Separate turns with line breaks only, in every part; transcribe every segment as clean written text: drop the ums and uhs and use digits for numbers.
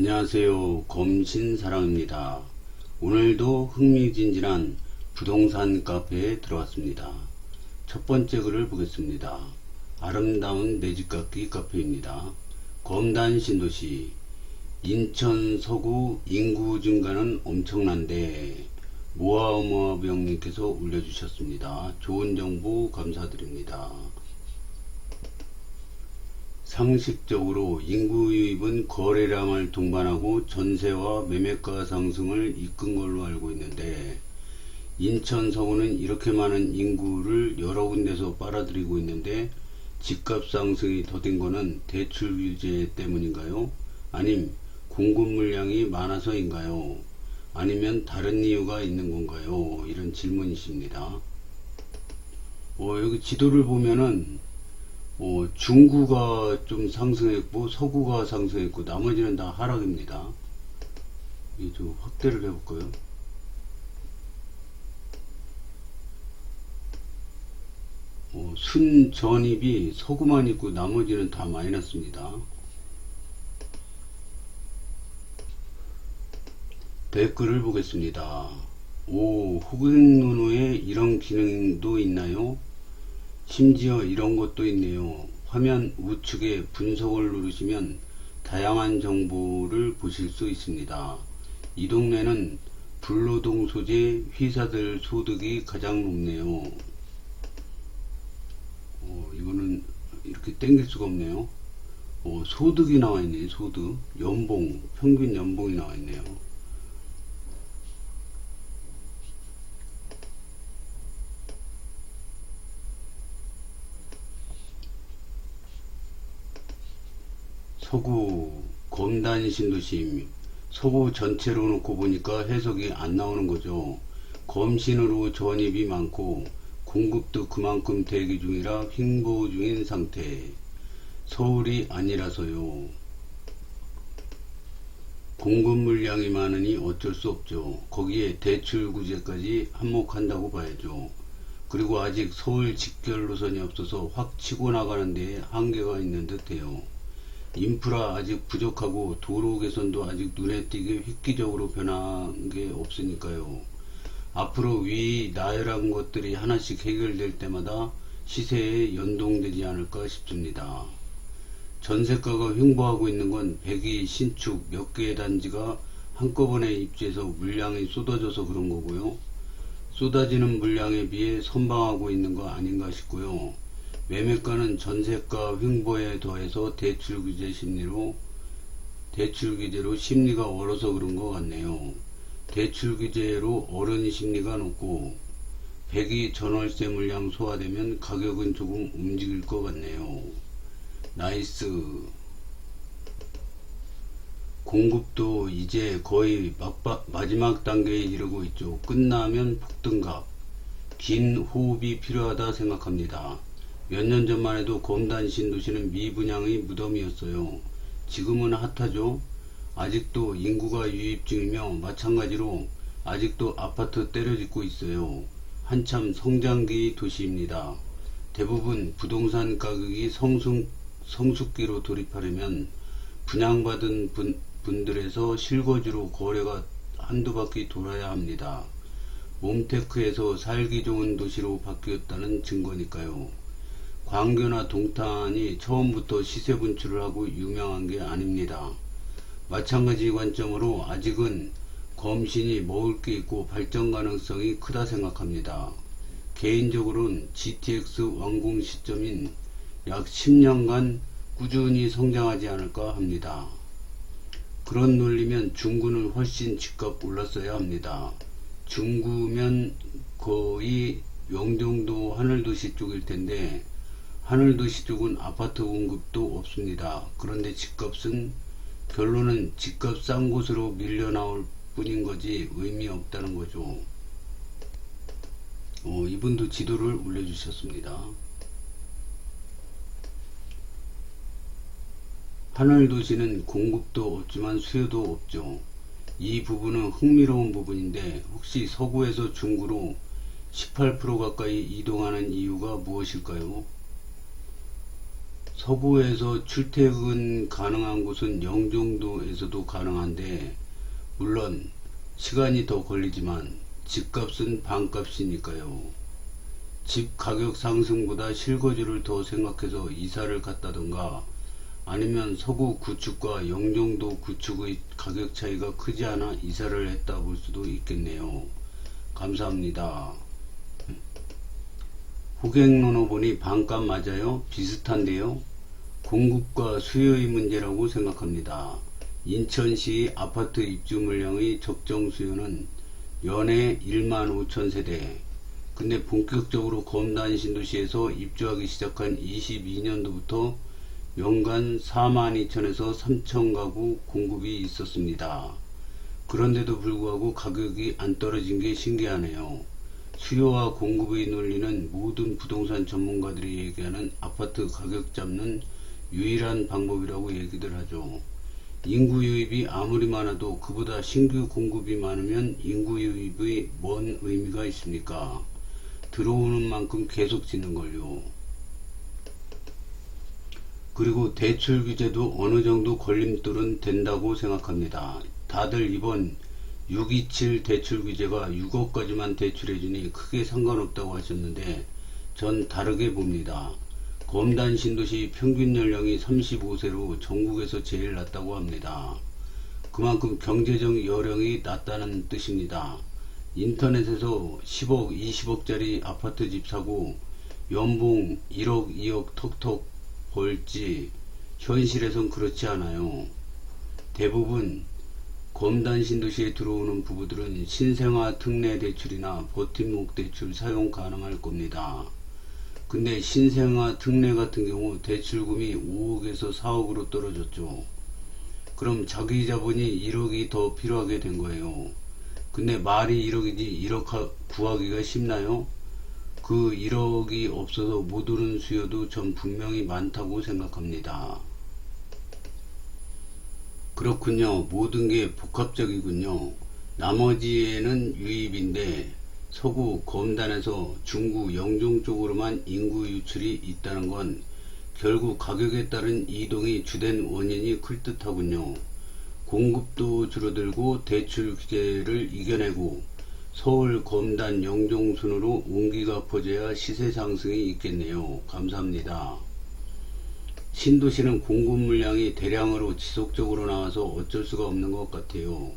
안녕하세요. 검신사랑입니다. 오늘도 흥미진진한 부동산 카페에 들어왔습니다. 첫 번째 글을 보겠습니다. 아름다운 매직깎이 카페입니다. 검단 신도시 인천 서구 인구 증가는 엄청난데 모아모아병님께서 올려주셨습니다. 좋은 정보 감사드립니다. 상식적으로 인구 유입은 거래량을 동반하고 전세와 매매가 상승을 이끈 걸로 알고 있는데 인천 서구는 이렇게 많은 인구를 여러 군데서 빨아들이고 있는데 집값 상승이 더딘 거는 대출 규제 때문인가요? 아님 공급 물량이 많아서인가요? 아니면 다른 이유가 있는 건가요? 이런 질문이십니다. 여기 지도를 보면은 중구가 좀 상승했고 서구가 상승했고 나머지는 다 하락입니다. 이게 좀 확대를 해볼까요? 순 전입이 서구만 있고 나머지는 다 마이너스입니다. 댓글을 보겠습니다. 호갱노노에 이런 기능도 있나요? 심지어 이런 것도 있네요. 화면 우측에 분석을 누르시면 다양한 정보를 보실 수 있습니다. 이 동네는 불노동 소재 회사들 소득이 가장 높네요. 이거는 이렇게 땡길 수가 없네요. 소득이 나와 있네요. 소득, 연봉, 평균 연봉이 나와 있네요. 서구 검단 신도시 서구 전체로 놓고 보니까 해석이 안 나오는 거죠. 검신으로 전입이 많고 공급도 그만큼 대기 중이라 횡보 중인 상태. 서울이 아니라서요. 공급 물량이 많으니 어쩔 수 없죠. 거기에 대출 구제까지 한몫한다고 봐야죠. 그리고 아직 서울 직결 노선이 없어서 확 치고 나가는 데에 한계가 있는 듯해요. 인프라 아직 부족하고 도로 개선도 아직 눈에 띄게 획기적으로 변한 게 없으니까요. 앞으로 위 나열한 것들이 하나씩 해결될 때마다 시세에 연동되지 않을까 싶습니다. 전세가가 횡보하고 있는 건 백이 신축 몇 개의 단지가 한꺼번에 입주해서 물량이 쏟아져서 그런 거고요. 쏟아지는 물량에 비해 선방하고 있는 거 아닌가 싶고요. 매매가는 전세가 횡보에 더해서 대출 규제로 심리가 얼어서 그런 것 같네요. 대출 규제로 어른 심리가 높고 백이 전월세 물량 소화되면 가격은 조금 움직일 것 같네요. 나이스. 공급도 이제 거의 마지막 단계에 이르고 있죠. 끝나면 폭등각. 긴 호흡이 필요하다 생각합니다. 몇 년 전만 해도 검단 신도시는 미분양의 무덤이었어요. 지금은 핫하죠. 아직도 인구가 유입 중이며 마찬가지로 아직도 아파트 때려짓고 있어요. 한참 성장기 도시입니다. 대부분 부동산 가격이 성숙기로 돌입하려면 분양받은 분들에서 실거주로 거래가 한두 바퀴 돌아야 합니다. 몬테크에서 살기 좋은 도시로 바뀌었다는 증거니까요. 광교나 동탄이 처음부터 시세 분출을 하고 유명한 게 아닙니다. 마찬가지 관점으로 아직은 검신이 먹을 게 있고 발전 가능성이 크다 생각합니다. 개인적으로는 GTX 완공 시점인 약 10년간 꾸준히 성장하지 않을까 합니다. 그런 논리면 중구는 훨씬 집값 올랐어야 합니다. 중구면 거의 영종도 하늘도시 쪽일 텐데 하늘도시 쪽은 아파트 공급도 없습니다. 그런데 집값은 결론은 집값 싼 곳으로 밀려 나올 뿐인 거지 의미 없다는 거죠. 이분도 지도를 올려주셨습니다. 하늘도시는 공급도 없지만 수요도 없죠. 이 부분은 흥미로운 부분인데 혹시 서구에서 중구로 18% 가까이 이동하는 이유가 무엇일까요? 서구에서 출퇴근 가능한 곳은 영종도에서도 가능한데, 물론 시간이 더 걸리지만 집값은 반값이니까요. 집 가격 상승보다 실거주를 더 생각해서 이사를 갔다던가, 아니면 서구 구축과 영종도 구축의 가격 차이가 크지 않아 이사를 했다 볼 수도 있겠네요. 감사합니다. 호갱로너 보니 반값 맞아요? 비슷한데요? 공급과 수요의 문제라고 생각합니다. 인천시 아파트 입주 물량의 적정 수요는 연에 1만 5천 세대. 근데 본격적으로 검단 신도시에서 입주하기 시작한 22년도부터 연간 4만 2천에서 3천 가구 공급이 있었습니다. 그런데도 불구하고 가격이 안 떨어진 게 신기하네요. 수요와 공급의 논리는 모든 부동산 전문가들이 얘기하는 아파트 가격 잡는 유일한 방법이라고 얘기들 하죠. 인구 유입이 아무리 많아도 그보다 신규 공급이 많으면 인구 유입의 뭔 의미가 있습니까? 들어오는 만큼 계속 짓는 걸요. 그리고 대출 규제도 어느 정도 걸림돌은 된다고 생각합니다. 다들 이번 627 대출 규제가 6억까지만 대출해주니 크게 상관없다고 하셨는데, 전 다르게 봅니다. 검단 신도시 평균 연령이 35세로 전국에서 제일 낮다고 합니다. 그만큼 경제적 여력이 낮다는 뜻입니다. 인터넷에서 10억, 20억짜리 아파트 집 사고 연봉 1억, 2억 턱턱 벌지, 현실에선 그렇지 않아요. 대부분 검단 신도시에 들어오는 부부들은 신생아 특례 대출이나 버팀목 대출 사용 가능할 겁니다. 근데 신생아 특례 같은 경우 대출금이 5억에서 4억으로 떨어졌죠. 그럼 자기 자본이 1억이 더 필요하게 된 거예요. 근데 말이 1억이지 1억 구하기가 쉽나요? 그 1억이 없어서 못 오는 수요도 전 분명히 많다고 생각합니다. 그렇군요. 모든 게 복합적이군요. 나머지에는 유입인데 서구 검단에서 중구 영종 쪽으로만 인구 유출이 있다는 건 결국 가격에 따른 이동이 주된 원인이 클 듯하군요. 공급도 줄어들고 대출 규제를 이겨내고 서울 검단 영종 순으로 온기가 퍼져야 시세 상승이 있겠네요. 감사합니다. 신도시는 공급 물량이 대량으로 지속적으로 나와서 어쩔 수가 없는 것 같아요.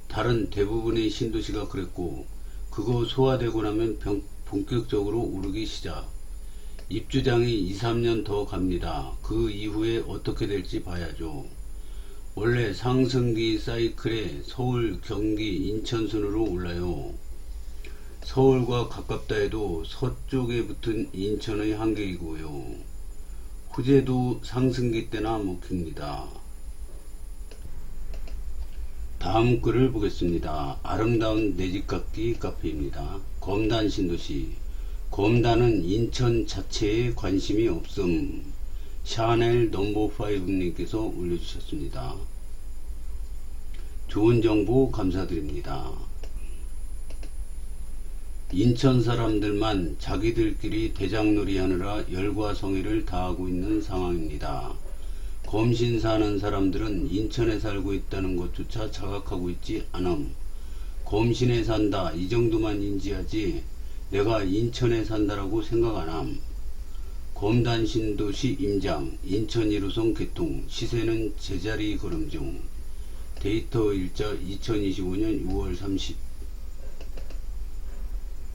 다른 대부분의 신도시가 그랬고, 그거 소화되고 나면 본격적으로 오르기 시작. 입주장이 2, 3년 더 갑니다. 그 이후에 어떻게 될지 봐야죠. 원래 상승기 사이클에 서울, 경기, 인천 순으로 올라요. 서울과 가깝다 해도 서쪽에 붙은 인천의 한계이고요. 호재도 상승기 때나 먹힙니다. 다음 글을 보겠습니다. 아름다운 내집갚기 카페입니다. 검단 신도시. 검단은 인천 자체에 관심이 없음. 샤넬 넘버5님께서 올려주셨습니다. 좋은 정보 감사드립니다. 인천 사람들만 자기들끼리 대장놀이 하느라 열과 성의를 다하고 있는 상황입니다. 검신 사는 사람들은 인천에 살고 있다는 것조차 자각하고 있지 않음. 검신에 산다 이 정도만 인지하지 내가 인천에 산다라고 생각 안함. 검단 신도시 임장, 인천 1호선 개통, 시세는 제자리 걸음 중. 데이터 일자 2025년 6월 30.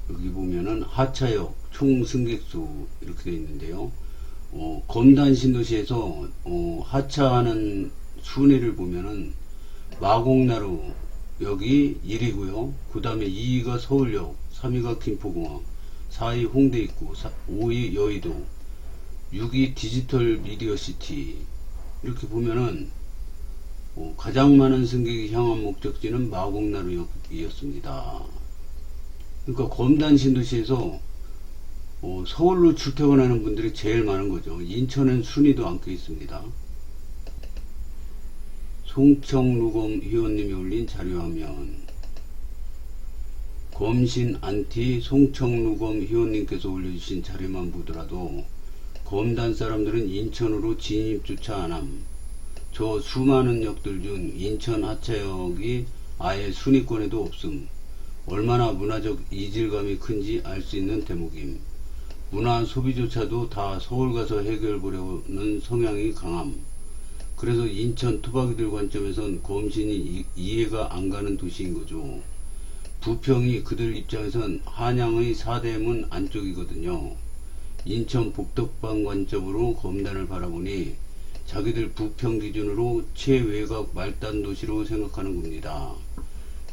여기 보면은 하차역, 총 승객수 이렇게 되어 있는데요. 검단 신도시에서 하차하는 순위를 보면은 마곡나루 여기 1위고요. 그 다음에 2위가 서울역, 3위가 김포공항, 4위 홍대 입구, 5위 여의도, 6위 디지털 미디어시티. 이렇게 보면은 가장 많은 승객이 향한 목적지는 마곡나루역이었습니다. 그러니까 검단 신도시에서 서울로 출퇴근하는 분들이 제일 많은 거죠. 인천은 순위도 안 껴 있습니다. 송청루검 회원님이 올린 자료화면. 검신 안티 송청루검 회원님께서 올려주신 자료만 보더라도 검단 사람들은 인천으로 진입조차 안함. 저 수많은 역들 중 인천 하차역이 아예 순위권에도 없음. 얼마나 문화적 이질감이 큰지 알 수 있는 대목임. 문화 소비조차도 다 서울 가서 해결보려는 성향이 강함. 그래서 인천 토박이들 관점에선 검신이 이해가 안 가는 도시인 거죠. 부평이 그들 입장에선 한양의 사대문 안쪽이거든요. 인천 복덕방 관점으로 검단을 바라보니 자기들 부평 기준으로 최외곽 말단 도시로 생각하는 겁니다.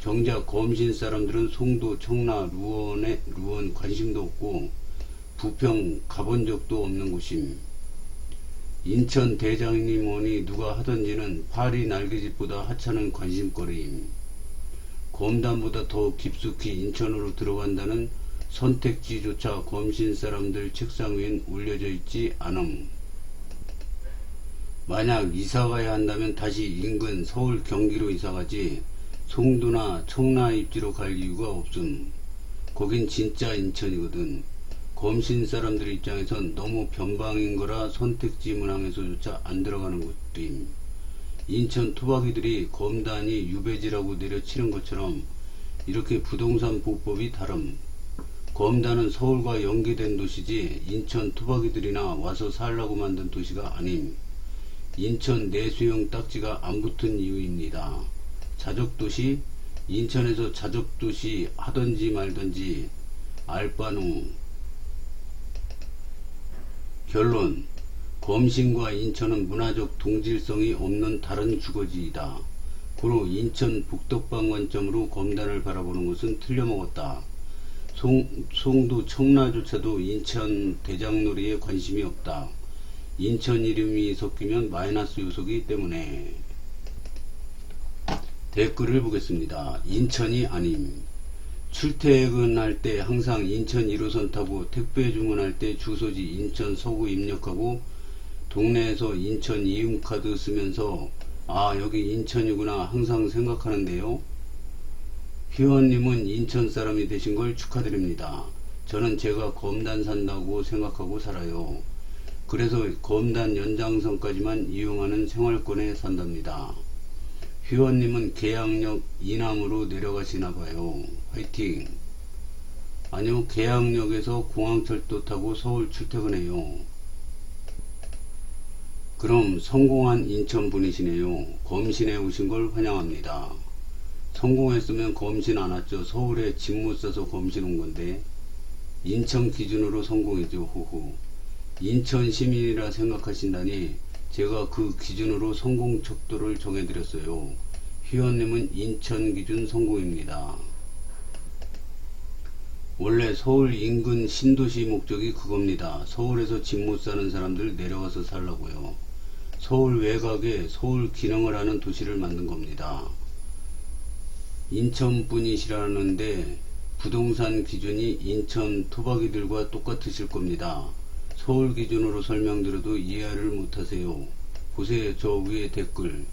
정작 검신 사람들은 송도, 청라, 루원 관심도 없고 부평 가본 적도 없는 곳임. 인천 대장님 오니 누가 하던지는 파리 날개짓보다 하찮은 관심거리임. 검단보다 더 깊숙이 인천으로 들어간다는 선택지조차 검신 사람들 책상 위엔 올려져 있지 않음. 만약 이사가야 한다면 다시 인근 서울 경기로 이사가지 송도나 청라 입지로 갈 이유가 없음. 거긴 진짜 인천이거든. 검신 사람들 입장에선 너무 변방인 거라 선택지 문항에서조차 안 들어가는 곳임. 인천 토박이들이 검단이 유배지라고 내려치는 것처럼 이렇게 부동산 보법이 다름. 검단은 서울과 연계된 도시지 인천 토박이들이나 와서 살라고 만든 도시가 아님. 인천 내수용 딱지가 안 붙은 이유입니다. 자적도시, 인천에서 자적도시 하던지 말던지 알바노. 결론, 검신과 인천은 문화적 동질성이 없는 다른 주거지이다. 고로 인천 북덕방 관점으로 검단을 바라보는 것은 틀려먹었다. 송도 청라조차도 인천 대장놀이에 관심이 없다. 인천 이름이 섞이면 마이너스 요소이기 때문에. 댓글을 보겠습니다. 인천이 아님. 출퇴근할 때 항상 인천 1호선 타고 택배 주문할 때 주소지 인천 서구 입력하고 동네에서 인천 이음카드 쓰면서 아 여기 인천이구나 항상 생각하는데요. 회원님은 인천 사람이 되신 걸 축하드립니다. 저는 제가 검단 산다고 생각하고 살아요. 그래서 검단 연장선까지만 이용하는 생활권에 산답니다. 회원님은 계양역 이남으로 내려가시나봐요. 화이팅! 아니요, 계양역에서 공항철도 타고 서울 출퇴근해요. 그럼 성공한 인천 분이시네요. 검신에 오신 걸 환영합니다. 성공했으면 검신 안 왔죠. 서울에 집 못 사서 검신 온 건데. 인천 기준으로 성공이죠. 호호. 인천 시민이라 생각하신다니 제가 그 기준으로 성공 척도를 정해드렸어요. 회원님은 인천 기준 성공입니다. 원래 서울 인근 신도시 목적이 그겁니다. 서울에서 집 못 사는 사람들 내려가서 살라고요. 서울 외곽에 서울 기능을 하는 도시를 만든 겁니다. 인천 분이시라는데 부동산 기준이 인천 토박이들과 똑같으실 겁니다. 서울 기준으로 설명드려도 이해를 못하세요. 보세요. 저 위에 댓글.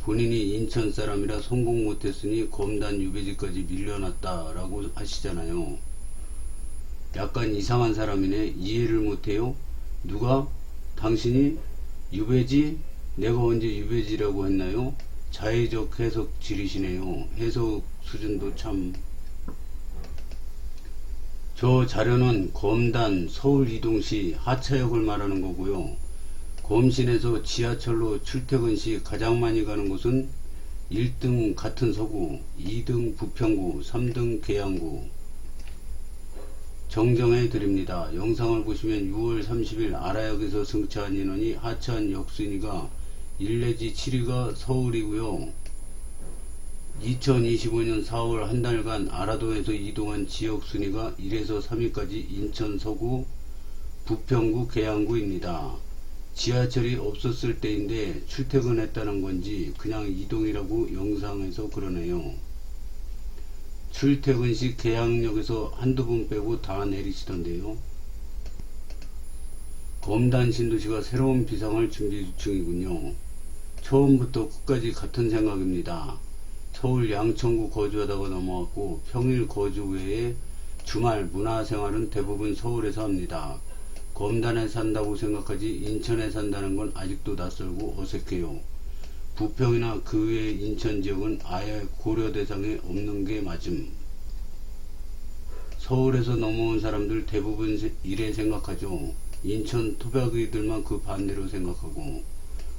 본인이 인천 사람이라 성공 못했으니 검단 유배지까지 밀려났다 라고 하시잖아요. 약간 이상한 사람이네. 이해를 못해요? 누가? 당신이? 유배지? 내가 언제 유배지라고 했나요? 자의적 해석 지리시네요. 해석 수준도 참. 저 자료는 검단 서울 이동 시 하차역을 말하는 거고요. 검신에서 지하철로 출퇴근 시 가장 많이 가는 곳은 1등 같은 서구, 2등 부평구, 3등 계양구. 정정해 드립니다. 영상을 보시면 6월 30일 아라역에서 승차한 인원이 하차한 역순위가 1 내지 7위가 서울이고요. 2025년 4월 한 달간 아라도에서 이동한 지역 순위가 1에서 3위까지 인천 서구, 부평구, 계양구입니다. 지하철이 없었을 때인데 출퇴근했다는 건지 그냥 이동이라고 영상에서 그러네요. 출퇴근 시 계양역에서 한두 분 빼고 다 내리시던데요. 검단 신도시가 새로운 비상을 준비 중이군요. 처음부터 끝까지 같은 생각입니다. 서울 양천구 거주하다가 넘어왔고 평일 거주 외에 주말 문화생활은 대부분 서울에서 합니다. 검단에 산다고 생각하지 인천에 산다는 건 아직도 낯설고 어색해요. 부평이나 그 외 인천 지역은 아예 고려 대상에 없는 게 맞음. 서울에서 넘어온 사람들 대부분 이래 생각하죠. 인천 토박이들만 그 반대로 생각하고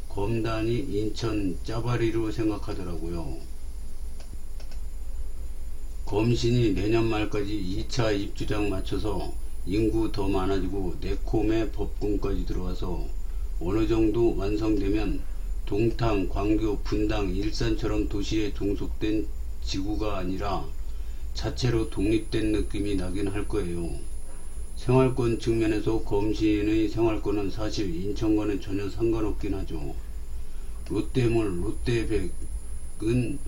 검단이 인천 짜바리로 생각하더라고요. 검신이 내년 말까지 2차 입주장 맞춰서 인구 더 많아지고 내콤에 법군까지 들어와서 어느 정도 완성되면 동탄, 광교, 분당, 일산처럼 도시에 종속된 지구가 아니라 자체로 독립된 느낌이 나긴 할 거예요. 생활권 측면에서 검신의 생활권은 사실 인천과는 전혀 상관없긴 하죠. 롯데몰, 롯데백은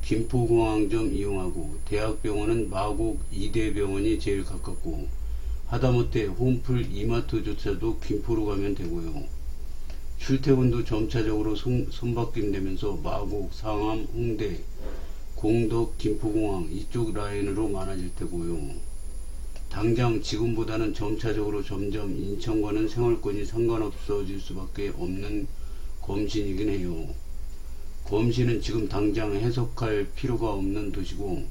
김포공항점 이용하고 대학병원은 마곡 이대병원이 제일 가깝고 하다못해 홈플 이마트조차도 김포로 가면 되고요. 출퇴근도 점차적으로 손바뀜되면서 마곡, 상암, 홍대, 공덕, 김포공항 이쪽 라인으로 많아질 테고요. 당장 지금보다는 점차적으로 점점 인천과는 생활권이 상관없어질 수밖에 없는 검신이긴 해요. 검신은 지금 당장 해석할 필요가 없는 도시고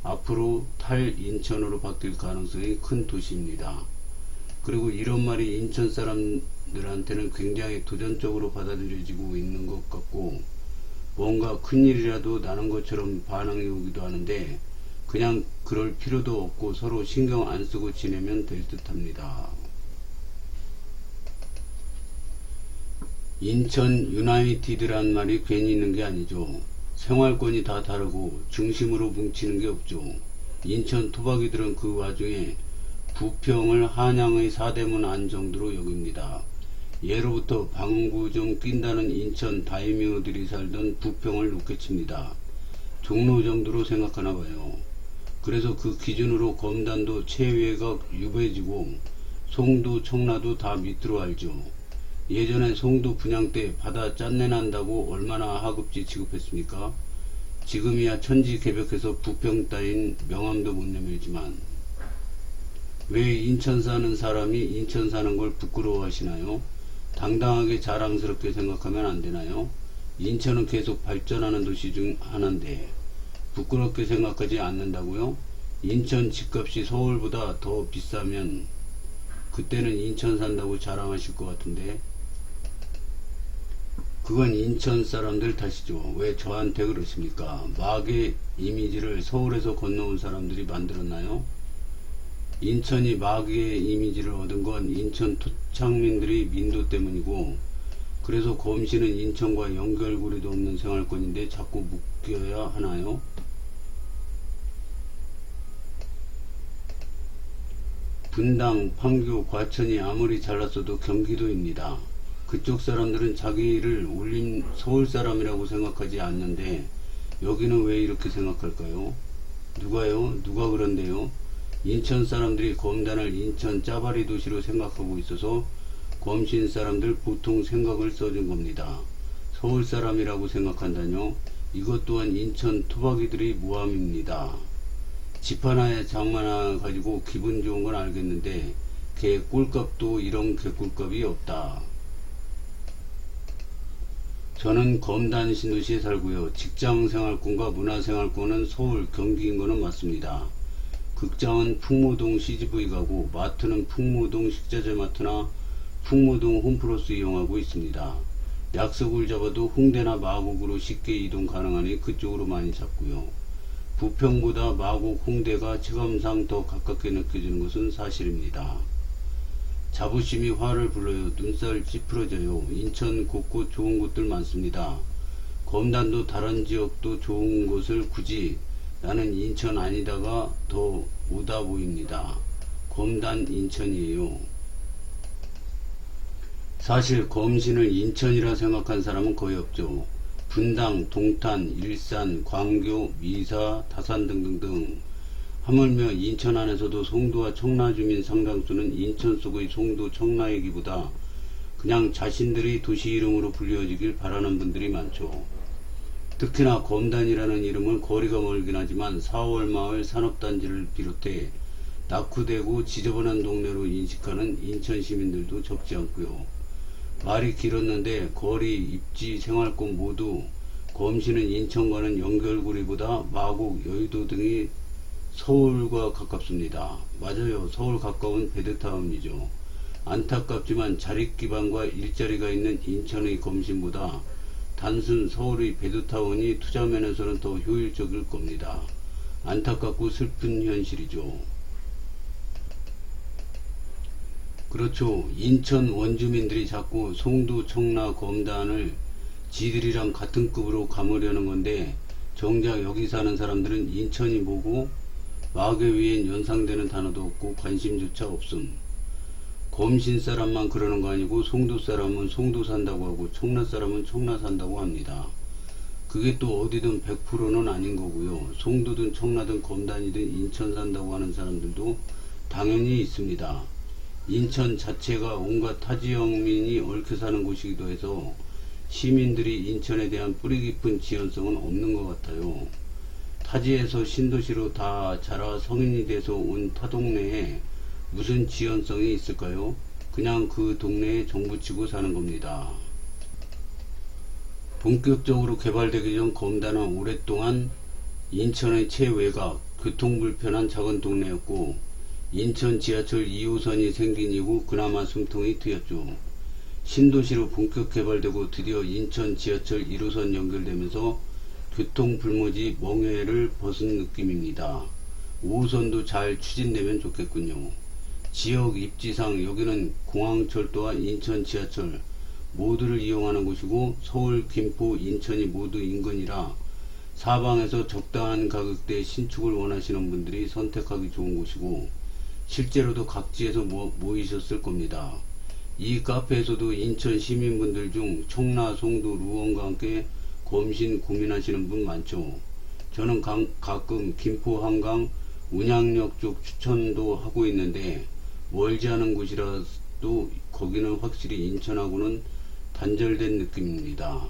앞으로 탈인천으로 바뀔 가능성이 큰 도시입니다. 그리고 이런 말이 인천 사람들한테는 굉장히 도전적으로 받아들여지고 있는 것 같고 뭔가 큰일이라도 나는 것처럼 반응이 오기도 하는데 그냥 그럴 필요도 없고 서로 신경 안 쓰고 지내면 될 듯 합니다. 인천 유나이티드란 말이 괜히 있는 게 아니죠. 생활권이 다 다르고 중심으로 뭉치는 게 없죠. 인천 토박이들은 그 와중에 부평을 한양의 사대문 안 정도로 여깁니다. 예로부터 방구 좀 낀다는 인천 다이묘들이 살던 부평을 높게 칩니다. 종로 정도로 생각하나 봐요. 그래서 그 기준으로 검단도 최외곽 유배지고 송도 청라도 다 밑으로 알죠. 예전에 송도 분양 때 바다 짠내 난다고 얼마나 하급지 취급했습니까? 지금이야 천지 개벽해서 부평 따윈 명함도 못 내밀지만 왜 인천 사는 사람이 인천 사는 걸 부끄러워하시나요? 당당하게 자랑스럽게 생각하면 안 되나요? 인천은 계속 발전하는 도시 중 하나인데 부끄럽게 생각하지 않는다고요? 인천 집값이 서울보다 더 비싸면 그때는 인천 산다고 자랑하실 것 같은데 그건 인천 사람들 탓이죠. 왜 저한테 그러십니까? 마계 이미지를 서울에서 건너온 사람들이 만들었나요? 인천이 마계의 이미지를 얻은 건 인천 토착민들의 민도 때문이고 그래서 검신은 인천과 연결고리도 없는 생활권인데 자꾸 묶여야 하나요? 분당, 판교, 과천이 아무리 잘났어도 경기도입니다. 그쪽 사람들은 자기를 올림 서울 사람이라고 생각하지 않는데 여기는 왜 이렇게 생각할까요? 누가요? 누가 그런데요? 인천 사람들이 검단을 인천 짜바리 도시로 생각하고 있어서 검신 사람들 보통 생각을 써준 겁니다. 서울 사람이라고 생각한다뇨? 이것 또한 인천 토박이들의 모함입니다. 집 하나에 장 하나 가지고 기분 좋은 건 알겠는데 개 꿀값도 이런 개 꿀값이 없다. 저는 검단 신도시에 살고요. 직장생활권과 문화생활권은 서울, 경기인 거는 맞습니다. 극장은 풍무동 CGV 가고 마트는 풍무동 식자재 마트나 풍무동 홈플러스 이용하고 있습니다. 약속을 잡아도 홍대나 마곡으로 쉽게 이동 가능하니 그쪽으로 많이 잡고요. 부평보다 마곡, 홍대가 체감상 더 가깝게 느껴지는 것은 사실입니다. 자부심이 화를 불러요. 눈살 찌푸러져요. 인천 곳곳 좋은 곳들 많습니다. 검단도 다른 지역도 좋은 곳을 굳이 나는 인천 아니다가 더 오다 보입니다. 검단 인천이에요. 사실 검신을 인천이라 생각한 사람은 거의 없죠. 분당, 동탄, 일산, 광교, 미사, 다산 등등등 하물며 인천 안에서도 송도와 청라 주민 상당수는 인천 속의 송도 청라이기보다 그냥 자신들의 도시 이름으로 불려지길 바라는 분들이 많죠. 특히나 검단이라는 이름은 거리가 멀긴 하지만 4월 마을 산업단지를 비롯해 낙후되고 지저분한 동네로 인식하는 인천 시민들도 적지 않고요. 말이 길었는데 거리, 입지, 생활권 모두 검시는 인천과는 연결고리보다 마곡, 여의도 등이 서울과 가깝습니다. 맞아요. 서울 가까운 베드타운이죠. 안타깝지만 자립기반과 일자리가 있는 인천의 검신보다 단순 서울의 베드타운이 투자면에서는 더 효율적일 겁니다. 안타깝고 슬픈 현실이죠. 그렇죠. 인천 원주민들이 자꾸 송도, 청라, 검단을 지들이랑 같은 급으로 감으려는 건데 정작 여기 사는 사람들은 인천이 뭐고 마계 위엔 연상되는 단어도 없고 관심조차 없음. 검신 사람만 그러는 거 아니고 송도 사람은 송도 산다고 하고 청라 사람은 청라 산다고 합니다. 그게 또 어디든 100%는 아닌 거고요. 송도든 청라든 검단이든 인천 산다고 하는 사람들도 당연히 있습니다. 인천 자체가 온갖 타지역민이 얽혀 사는 곳이기도 해서 시민들이 인천에 대한 뿌리 깊은 지연성은 없는 것 같아요. 타지에서 신도시로 다 자라 성인이 돼서 온 타동네에 무슨 지연성이 있을까요? 그냥 그 동네에 정부치고 사는 겁니다. 본격적으로 개발되기 전 검단은 오랫동안 인천의 최외곽, 교통불편한 작은 동네였고 인천 지하철 2호선이 생긴 이후 그나마 숨통이 트였죠. 신도시로 본격 개발되고 드디어 인천 지하철 1호선 연결되면서 교통불모지 멍해를 벗은 느낌입니다. 5호선도 잘 추진되면 좋겠군요. 지역 입지상 여기는 공항철도와 인천 지하철 모두를 이용하는 곳이고 서울, 김포, 인천이 모두 인근이라 사방에서 적당한 가격대의 신축을 원하시는 분들이 선택하기 좋은 곳이고 실제로도 각지에서 모이셨을 겁니다. 이 카페에서도 인천 시민분들 중 청라, 송도, 루원과 함께 검신 고민하시는 분 많죠. 저는 가끔 김포, 한강, 운양역 쪽 추천도 하고 있는데 멀지 않은 곳이라도 거기는 확실히 인천하고는 단절된 느낌입니다.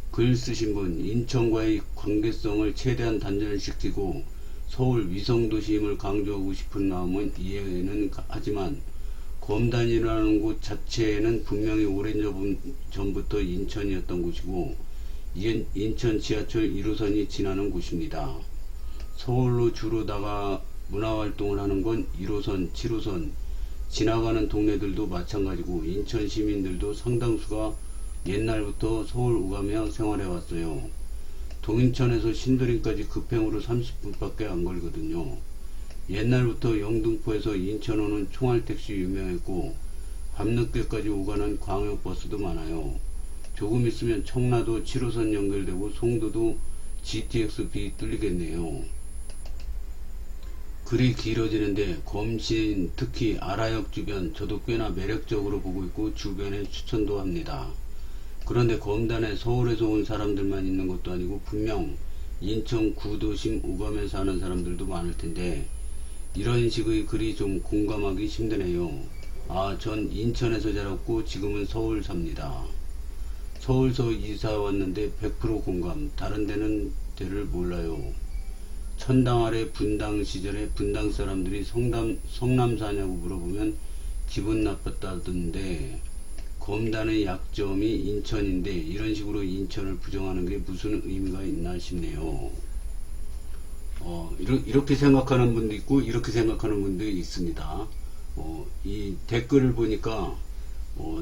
글 쓰신 분, 인천과의 관계성을 최대한 단절시키고 서울 위성도시임을 강조하고 싶은 마음은 이해는 하지만 검단이라는 곳 자체는 분명히 오랜 전부터 인천이었던 곳이고 인천 지하철 1호선이 지나는 곳입니다. 서울로 주로 나가 문화활동을 하는 건 1호선, 7호선 지나가는 동네들도 마찬가지고 인천 시민들도 상당수가 옛날부터 서울 오가며 생활해 왔어요. 동인천에서 신도림까지 급행으로 30분밖에 안 걸거든요. 옛날부터 영등포에서 인천 오는 총알택시 유명했고 밤늦게까지 오가는 광역버스도 많아요. 조금 있으면 청라도 7호선 연결되고 송도도 GTX-B 뚫리겠네요. 글이 길어지는데 검신 특히 아라역 주변 저도 꽤나 매력적으로 보고 있고 주변에 추천도 합니다. 그런데 검단에 서울에서 온 사람들만 있는 것도 아니고 분명 인천 구도심 오감에 사는 사람들도 많을 텐데 이런 식의 글이 좀 공감하기 힘드네요. 전 인천에서 자랐고 지금은 서울 삽니다. 서울서 이사 왔는데 100% 공감. 다른 데를 몰라요. 천당 아래 분당 시절에 분당 사람들이 성남 사냐고 물어보면 기분 나빴다던데 검단의 약점이 인천인데 이런 식으로 인천을 부정하는 게 무슨 의미가 있나 싶네요. 이렇게 생각하는 분도 있고 이렇게 생각하는 분도 있습니다. 이 댓글을 보니까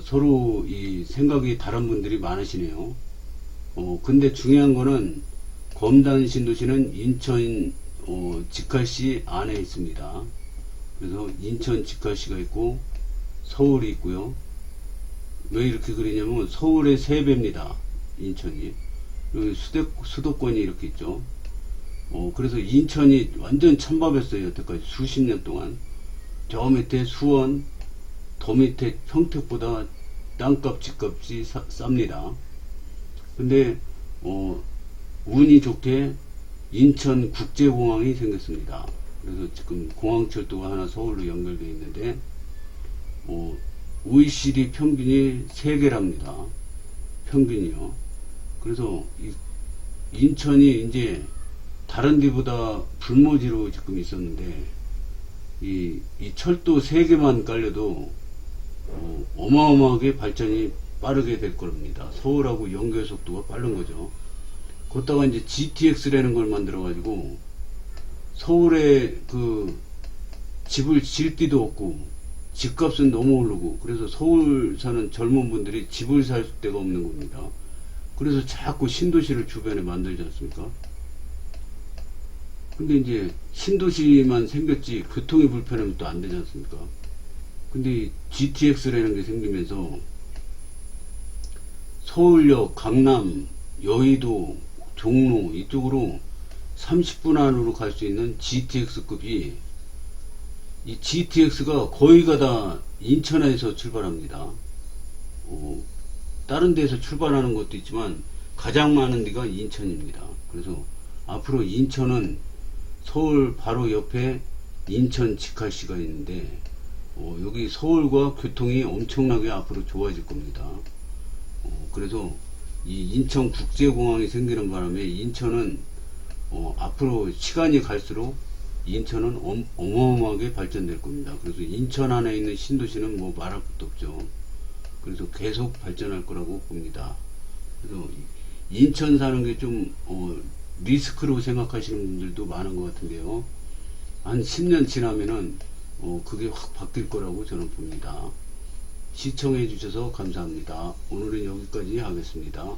서로 이 생각이 다른 분들이 많으시네요. 근데 중요한 거는 검단 신도시는 인천 직할시 안에 있습니다. 그래서 인천 직할시가 있고 서울이 있고요. 왜 이렇게 그리냐면 서울의 3배입니다. 인천이. 여기 수도권이 이렇게 있죠. 그래서 인천이 완전 찬밥했어요. 여태까지 수십 년 동안. 저 밑에 수원, 더 밑에 평택보다 땅값, 집값이 쌉니다. 근데 운이 좋게 인천 국제공항이 생겼습니다. 그래서 지금 공항철도가 하나 서울로 연결되어 있는데 OECD 평균이 3개랍니다. 평균이요. 그래서 인천이 이제 다른 데보다 불모지로 지금 있었는데 이 철도 3개만 깔려도 어마어마하게 발전이 빠르게 될 겁니다. 서울하고 연결 속도가 빠른 거죠. 거기다가 이제 GTX라는 걸 만들어 가지고 서울에 그 집을 질 데도 없고 집값은 너무 오르고, 그래서 서울 사는 젊은 분들이 집을 살 데가 없는 겁니다. 그래서 자꾸 신도시를 주변에 만들지 않습니까? 근데 이제 신도시만 생겼지 교통이 불편하면 또 안 되지 않습니까? 근데 GTX라는 게 생기면서 서울역, 강남, 여의도, 종로 이쪽으로 30분 안으로 갈 수 있는 GTX급이, 이 GTX가 거의가 다 인천에서 출발합니다. 다른 데서 출발하는 것도 있지만 가장 많은 데가 인천입니다. 그래서 앞으로 인천은 서울 바로 옆에 인천 직할시가 있는데 여기 서울과 교통이 엄청나게 앞으로 좋아질 겁니다. 그래서 이 인천국제공항이 생기는 바람에 인천은 앞으로 시간이 갈수록 인천은 어마어마하게 발전될 겁니다. 그래서 인천 안에 있는 신도시는 뭐 말할 것도 없죠. 그래서 계속 발전할 거라고 봅니다. 그래서 인천 사는 게 좀 리스크로 생각하시는 분들도 많은 것 같은데요. 한 10년 지나면은 그게 확 바뀔 거라고 저는 봅니다. 시청해 주셔서 감사합니다. 오늘은 여기까지 하겠습니다.